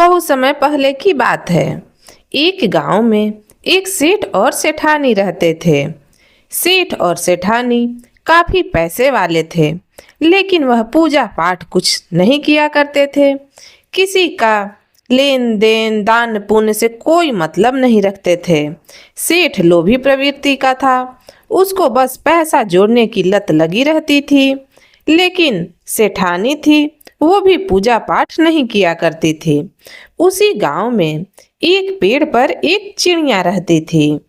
बहुत समय पहले की बात है। एक गांव में एक सेठ और सेठानी रहते थे। सेठ और सेठानी काफी पैसे वाले थे, लेकिन वह पूजा पाठ कुछ नहीं किया करते थे। किसी का लेन देन दान पुण्य से कोई मतलब नहीं रखते थे। सेठ लोभी प्रवृत्ति का था। उसको बस पैसा जोड़ने की लत लगी रहती थी। लेकिन सेठानी थी, वो भी पूजा पाठ नहीं किया करती थी। उसी गांव में एक पेड़ पर एक चिड़िया रहती थी।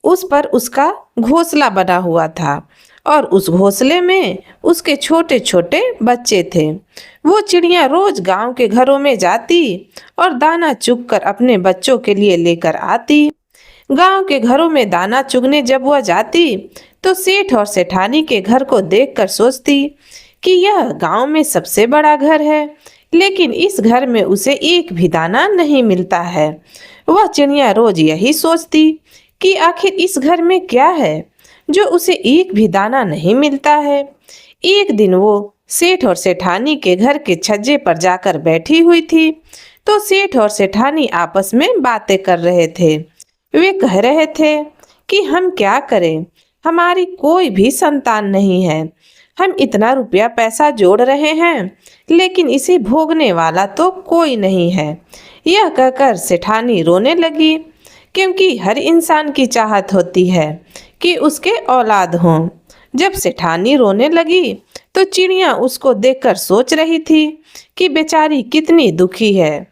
उस पर उसका घोंसला बना हुआ था और उस घोंसले में उसके छोटे छोटे बच्चे थे। वो चिड़िया रोज गांव के घरों में जाती और दाना चुग कर अपने बच्चों के लिए लेकर आती। गांव के घरों में दाना चुगने जब वह जाती तो सेठ और सेठानी के घर को देखकर सोचती कि यह गांव में सबसे बड़ा घर है, लेकिन इस घर में उसे एक भी दाना नहीं मिलता है। वह चिड़िया रोज यही सोचती कि आखिर इस घर में क्या है जो उसे एक भी दाना नहीं मिलता है। एक दिन वो सेठ और सेठानी के घर के छज्जे पर जाकर बैठी हुई थी तो सेठ और सेठानी आपस में बातें कर रहे थे। वे कह रहे थे कि हम क्या करें, हमारी कोई भी संतान नहीं है। हम इतना रुपया पैसा जोड़ रहे हैं, लेकिन इसे भोगने वाला तो कोई नहीं है। यह कहकर सेठानी रोने लगी, क्योंकि हर इंसान की चाहत होती है कि उसके औलाद हों। जब सेठानी रोने लगी तो चिड़िया उसको देखकर सोच रही थी कि बेचारी कितनी दुखी है।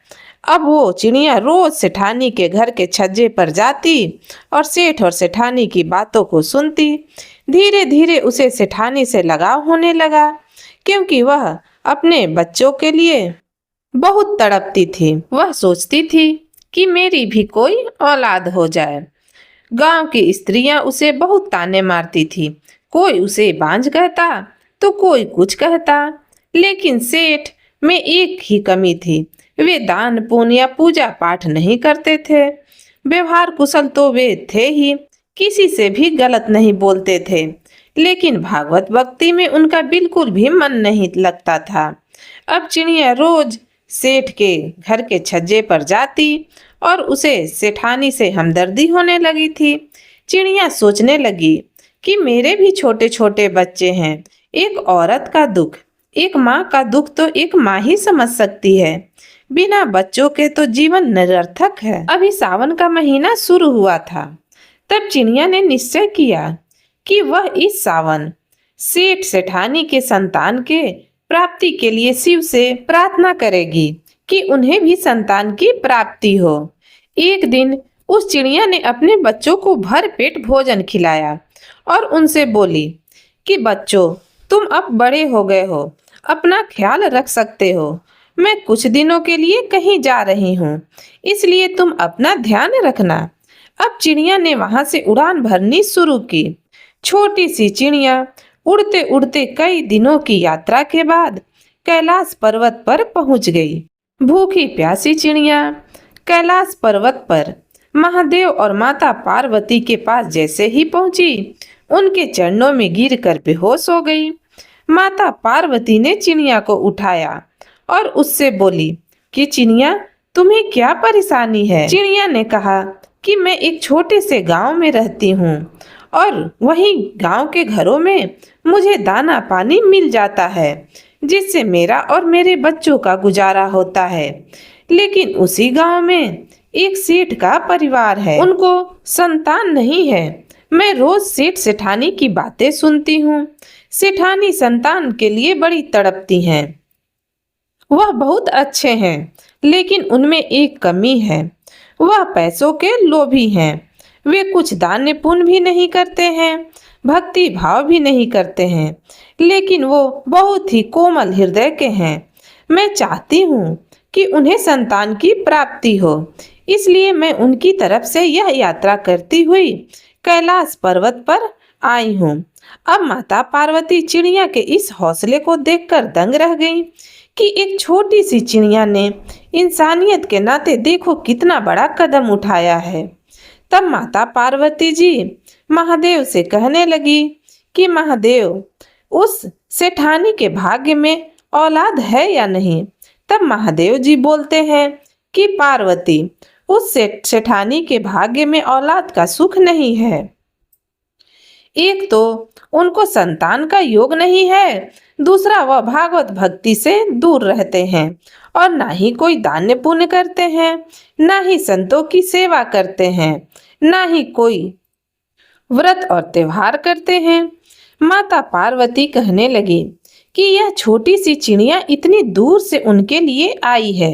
अब वो चिड़िया रोज सेठानी के घर के छज्जे पर जाती और सेठ और सेठानी की बातों को सुनती। धीरे धीरे उसे सेठानी से लगाव होने लगा, क्योंकि वह अपने बच्चों के लिए बहुत तड़पती थी। वह सोचती थी कि मेरी भी कोई औलाद हो जाए। गांव की स्त्रियां उसे बहुत ताने मारती थी। कोई उसे बांझ कहता तो कोई कुछ कहता, लेकिन सेठ में एक ही कमी थी, वे दान पुण्य या पूजा पाठ नहीं करते थे। व्यवहार कुशल तो वे थे ही, किसी से भी गलत नहीं बोलते थे, लेकिन भागवत भक्ति में उनका बिल्कुल भी मन नहीं लगता था। अब चिड़िया रोज सेठ के घर के छज्जे पर जाती और उसे सेठानी से हमदर्दी होने लगी थी। चिड़िया सोचने लगी कि मेरे भी छोटे छोटे बच्चे हैं। एक औरत का दुख, एक माँ का दुख तो एक माँ ही समझ सकती है। बिना बच्चों के तो जीवन निरर्थक है। अभी सावन का महीना शुरू हुआ था। तब चिड़िया ने निश्चय किया कि वह इस सावन सेठ सेठानी के संतान के प्राप्ति के लिए शिव से प्रार्थना करेगी कि उन्हें भी संतान की प्राप्ति हो। एक दिन उस चिड़िया ने अपने बच्चों को भर पेट भोजन खिलाया और उनसे बोली कि बच्चों, तुम अब बड़े हो गए हो, अपना ख्याल रख सकते हो। मैं कुछ दिनों के लिए कहीं जा रही हूँ, इसलिए तुम अपना ध्यान रखना। अब चिड़िया ने वहां से उड़ान भरनी शुरू की। छोटी सी चिड़िया उड़ते उड़ते कई दिनों की यात्रा के बाद कैलाश पर्वत पर पहुंच गई। भूखी प्यासी चिड़िया कैलाश पर्वत पर महादेव और माता पार्वती के पास जैसे ही पहुंची, उनके चरणों में गिरकर बेहोश हो गई। माता पार्वती ने चिड़िया को उठाया और उससे बोली कि चिड़िया, तुम्हें क्या परेशानी है। चिड़िया ने कहा कि मैं एक छोटे से गांव में रहती हूँ और वहीं गांव के घरों में मुझे दाना पानी मिल जाता है, जिससे मेरा और मेरे बच्चों का गुजारा होता है। लेकिन उसी गांव में एक सेठ का परिवार है, उनको संतान नहीं है। मैं रोज सेठ सेठानी की बातें सुनती हूँ। सेठानी संतान के लिए बड़ी तड़पती हैं। वह बहुत अच्छे हैं, लेकिन उनमें एक कमी है, वह पैसों के लोभी हैं। वे कुछ दान पुण्य भी नहीं करते हैं, भक्ति भाव भी नहीं करते हैं, लेकिन वो बहुत ही कोमल हृदय के हैं। मैं चाहती हूँ कि उन्हें संतान की प्राप्ति हो, इसलिए मैं उनकी तरफ से यह यात्रा करती हुई कैलाश पर्वत पर आई हूँ। अब माता पार्वती चिड़िया के इस हौसले को देखकर दंग रह गई कि एक छोटी सी चिड़िया ने इंसानियत के नाते देखो कितना बड़ा कदम उठाया है। तब माता पार्वती जी महादेव से कहने लगी कि महादेव, उस सेठानी के भाग्य में औलाद है या नहीं। तब महादेव जी बोलते हैं कि पार्वती, उस सेठानी के भाग्य में औलाद का सुख नहीं है। एक तो उनको संतान का योग नहीं है, दूसरा वह भागवत भक्ति से दूर रहते हैं और ना ही कोई दान पुण्य करते हैं, ना ही संतों की सेवा करते हैं, ना ही कोई व्रत और त्योहार करते हैं। माता पार्वती कहने लगी कि यह छोटी सी चिड़िया इतनी दूर से उनके लिए आई है,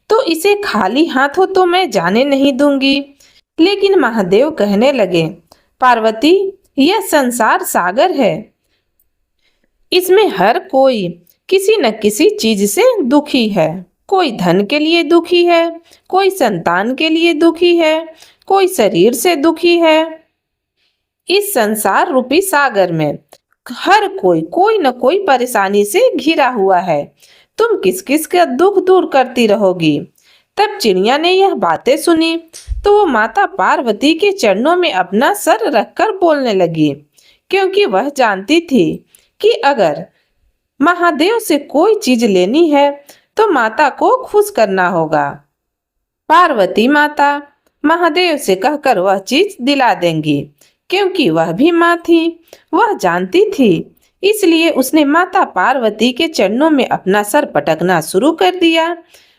तो इसे खाली हाथों तो मैं जाने नहीं दूंगी। लेकिन महादेव कहने लगे, पार्वती, यह संसार सागर है, इसमें हर कोई किसी न किसी चीज से दुखी है। कोई धन के लिए दुखी है, कोई संतान के लिए दुखी है, कोई शरीर से दुखी है। इस संसार रूपी सागर में हर कोई न कोई परेशानी से घिरा हुआ है। तुम किस किस का दुख दूर करती रहोगी। तब चिड़िया ने यह बातें सुनी तो वो माता पार्वती के चरणों में अपना सर रखकर बोलने लगी, क्योंकि वह जानती थी कि अगर महादेव से कोई चीज लेनी है तो माता को खुश करना होगा। पार्वती माता महादेव से कहकर वह चीज दिला देंगी, क्योंकि वह भी माँ थी, वह जानती थी। इसलिए उसने माता पार्वती के चरणों में अपना सर पटकना शुरू कर दिया।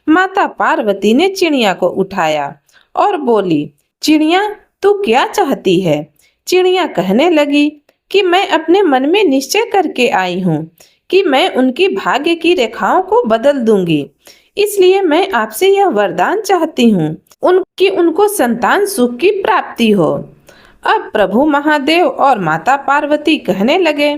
माता पार्वती ने चिड़िया को उठाया और बोली, चिड़िया, तू क्या चाहती है। चिड़िया कहने लगी कि मैं अपने मन में निश्चय करके आई हूँ कि मैं उनकी भाग्य की रेखाओं को बदल दूंगी। इसलिए मैं आपसे यह वरदान चाहती हूँ उनको संतान सुख की प्राप्ति हो। अब प्रभु महादेव और माता पार्वती कहने लगे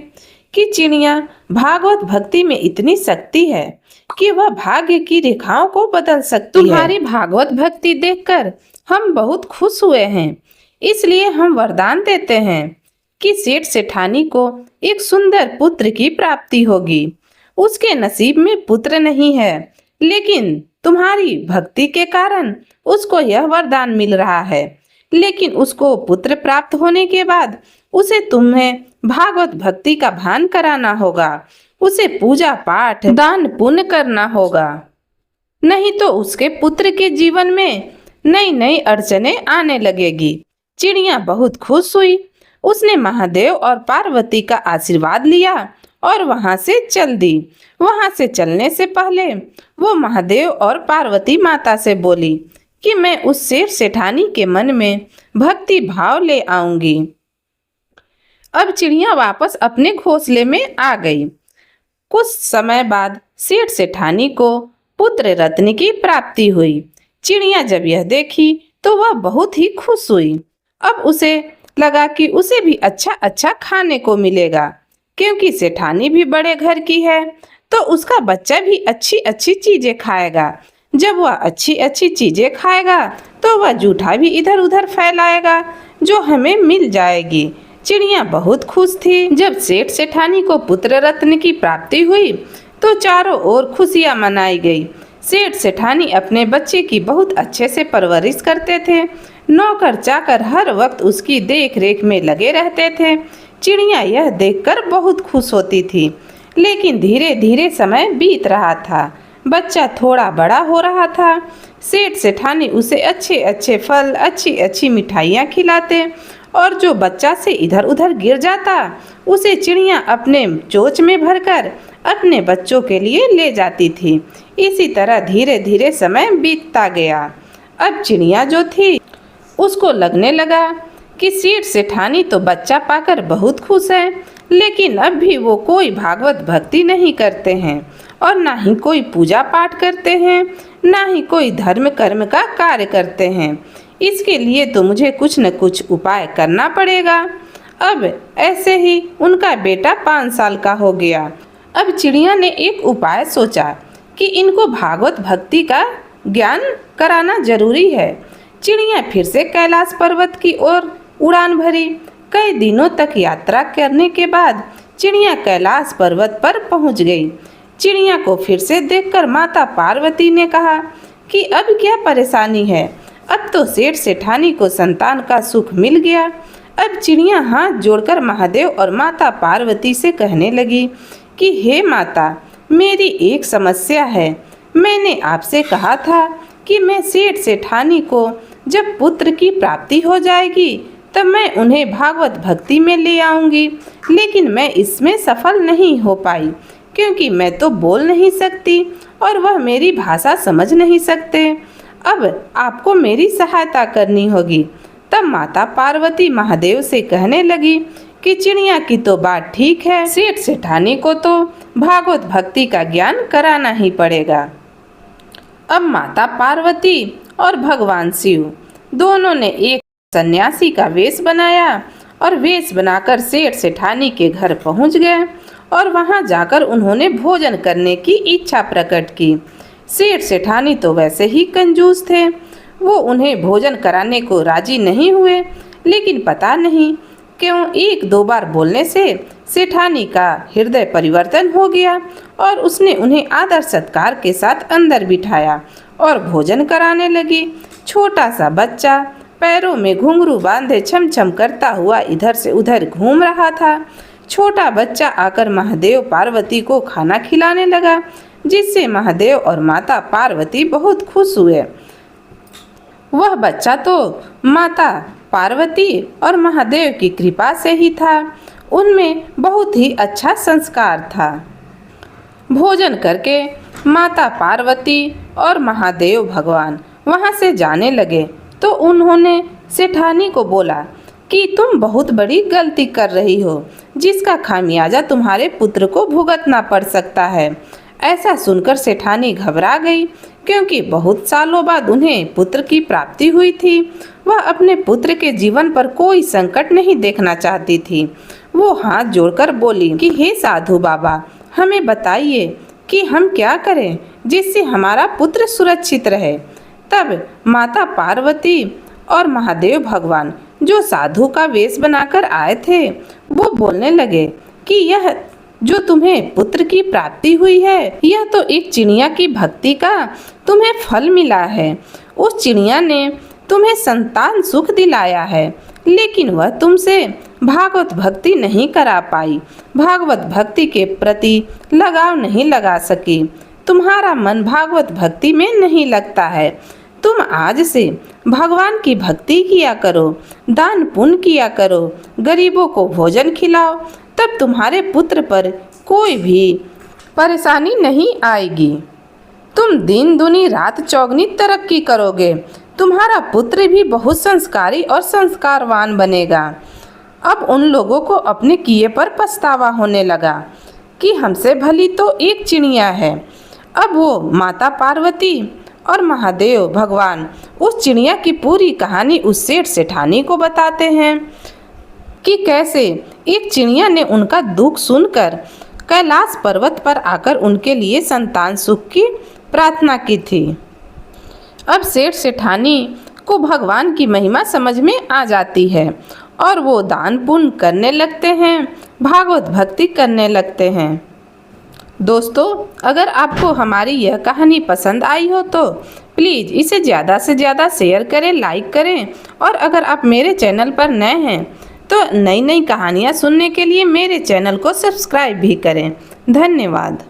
कि चिड़िया, भागवत भक्ति में इतनी शक्ति है कि वह भाग्य की रेखाओं को बदल सकती है। तुम्हारी भागवत भक्ति देखकर हम बहुत खुश हुए हैं, इसलिए हम वरदान देते हैं कि सेठ सेठानी को एक सुंदर पुत्र की प्राप्ति होगी। उसके नसीब में पुत्र नहीं है, लेकिन तुम्हारी भक्ति के कारण उसको यह वरदान मिल रहा है। लेकिन उसको पुत्र प्राप्त होने के बाद उसे तुम्हें भागवत भक्ति का भान कराना होगा, उसे पूजा पाठ दान पुण्य करना होगा, नहीं तो उसके पुत्र के जीवन में नई नई अड़चने आने लगेगी। चिड़िया बहुत खुश हुई। उसने महादेव और पार्वती का आशीर्वाद लिया और वहां से चल दी। वहां से चलने से पहले वो महादेव और पार्वती माता से बोली कि मैं उस सेठ सेठानी के मन में भक्ति भाव ले आऊंगी। अब चिड़िया वापस अपने घोंसले में आ गई। कुछ समय बाद सेठ सेठानी को पुत्र रत्न की प्राप्ति हुई। चिड़िया जब यह देखी तो वह बहुत ही खुश हुई। अब उसे लगा कि उसे भी अच्छा अच्छा खाने को मिलेगा, क्योंकि सेठानी भी बड़े घर की है, तो उसका बच्चा भी अच्छी अच्छी चीजें खाएगा। जब वह अच्छी अच्छी चीजें खाएगा तो वह जूठा भी इधर उधर फैलाएगा, जो हमें मिल जाएगी। चिड़िया बहुत खुश थी। जब सेठ सेठानी को पुत्र रत्न की प्राप्ति हुई तो चारों ओर खुशियां मनाई गई। सेठ सेठानी अपने बच्चे की बहुत अच्छे से परवरिश करते थे। नौकर चाकर हर वक्त उसकी देख रेख में लगे रहते थे। चिड़िया यह देखकर बहुत खुश होती थी। लेकिन धीरे धीरे समय बीत रहा था, बच्चा थोड़ा बड़ा हो रहा था। सेठ सेठानी उसे अच्छे अच्छे फल, अच्छी अच्छी मिठाइयाँ खिलाते और जो बच्चा से इधर उधर गिर जाता उसे चिड़िया अपने चोंच में भरकर अपने बच्चों के लिए ले जाती थी। इसी तरह धीरे धीरे समय बीतता गया। अब चिड़िया जो थी उसको लगने लगा कि सेठ सेठानी तो बच्चा पाकर बहुत खुश है, लेकिन अब भी वो कोई भागवत भक्ति नहीं करते हैं और ना ही कोई पूजा पाठ करते हैं, ना ही कोई धर्म कर्म का कार्य करते हैं। इसके लिए तो मुझे कुछ न कुछ उपाय करना पड़ेगा। अब ऐसे ही उनका बेटा 5 साल का हो गया। अब चिड़िया ने एक उपाय सोचा कि इनको भागवत भक्ति का ज्ञान कराना जरूरी है। चिड़िया फिर से कैलाश पर्वत की ओर उड़ान भरी। कई दिनों तक यात्रा करने के बाद चिड़िया कैलाश पर्वत पर पहुंच गई। चिड़िया को फिर से देखकर माता पार्वती ने कहा कि अब क्या परेशानी है, अब तो सेठ सेठानी को संतान का सुख मिल गया। अब चिड़िया हाथ जोड़कर महादेव और माता पार्वती से कहने लगी कि हे माता, मेरी एक समस्या है। मैंने आपसे कहा था कि मैं सेठ सेठानी को जब पुत्र की प्राप्ति हो जाएगी तब मैं उन्हें भागवत भक्ति में ले आऊंगी, लेकिन मैं इसमें सफल नहीं हो पाई क्योंकि मैं तो बोल नहीं सकती और वह मेरी भाषा समझ नहीं सकते। अब आपको मेरी सहायता करनी होगी। तब माता पार्वती महादेव से कहने लगी कि चिड़िया की तो बात ठीक है, सेठ सेठानी को तो भागवत भक्ति का ज्ञान कराना ही पड़ेगा। अब माता पार्वती और भगवान शिव दोनों ने एक सन्यासी का वेश बनाया और वेश बनाकर सेठ सेठानी के घर पहुंच गए और वहां जाकर उन्होंने भोजन करने की इच्छा प्रकट की। सेठ सेठानी तो वैसे ही कंजूस थे, वो उन्हें भोजन कराने को राजी नहीं हुए, लेकिन पता नहीं क्यों एक दो बार बोलने से सेठानी का हृदय परिवर्तन हो गया और उसने उन्हें आदर सत्कार के साथ अंदर बिठाया और भोजन कराने लगी। छोटा सा बच्चा पैरों में घुंघरू बांधे छम छम करता हुआ इधर से उधर घूम रहा था। छोटा बच्चा आकर महादेव पार्वती को खाना खिलाने लगा, जिससे महादेव और माता पार्वती बहुत खुश हुए। वह बच्चा तो माता पार्वती और महादेव की कृपा से ही था, उनमें बहुत ही अच्छा संस्कार था। भोजन करके माता पार्वती और महादेव भगवान वहां से जाने लगे तो उन्होंने सेठानी को बोला कि तुम बहुत बड़ी गलती कर रही हो, जिसका खामियाजा तुम्हारे पुत्र को भुगतना पड़ सकता है। ऐसा सुनकर सेठानी घबरा गई, क्योंकि बहुत सालों बाद उन्हें पुत्र की प्राप्ति हुई थी। वह अपने पुत्र के जीवन पर कोई संकट नहीं देखना चाहती थी। वो हाथ जोड़कर बोली कि हे साधु बाबा, हमें बताइए कि हम क्या करें जिससे हमारा पुत्र सुरक्षित रहे। तब माता पार्वती और महादेव भगवान जो साधु का वेश बनाकर आए थे, वो बोलने लगे कि यह जो तुम्हें पुत्र की प्राप्ति हुई है, यह तो एक चिड़िया की भक्ति का तुम्हें फल मिला है। उस चिड़िया ने तुम्हें संतान सुख दिलाया है, लेकिन वह तुमसे भागवत भक्ति नहीं करा पाई, भागवत भक्ति के प्रति लगाव नहीं लगा सकी। तुम्हारा मन भागवत भक्ति में नहीं लगता है। तुम आज से भगवान की भक्ति किया करो, दान पुण्य किया करो, गरीबों को भोजन खिलाओ, तब तुम्हारे पुत्र पर कोई भी परेशानी नहीं आएगी। तुम दिन दुनी रात चौगनी तरक्की करोगे। तुम्हारा पुत्र भी बहुत संस्कारी और संस्कारवान बनेगा। अब उन लोगों को अपने किए पर पछतावा होने लगा कि हमसे भली तो एक चिड़िया है। अब वो माता पार्वती और महादेव भगवान उस चिड़िया की पूरी कहानी उस सेठ सेठानी को बताते हैं कि कैसे एक चिड़िया ने उनका दुख सुनकर कैलाश पर्वत पर आकर उनके लिए संतान सुख की प्रार्थना की थी। अब सेठ सेठानी को भगवान की महिमा समझ में आ जाती है और वो दान पुण्य करने लगते हैं, भागवत भक्ति करने लगते हैं। दोस्तों, अगर आपको हमारी यह कहानी पसंद आई हो तो प्लीज़ इसे ज़्यादा से ज़्यादा शेयर करें, लाइक करें, और अगर आप मेरे चैनल पर नए हैं तो नई नई कहानियाँ सुनने के लिए मेरे चैनल को सब्सक्राइब भी करें। धन्यवाद।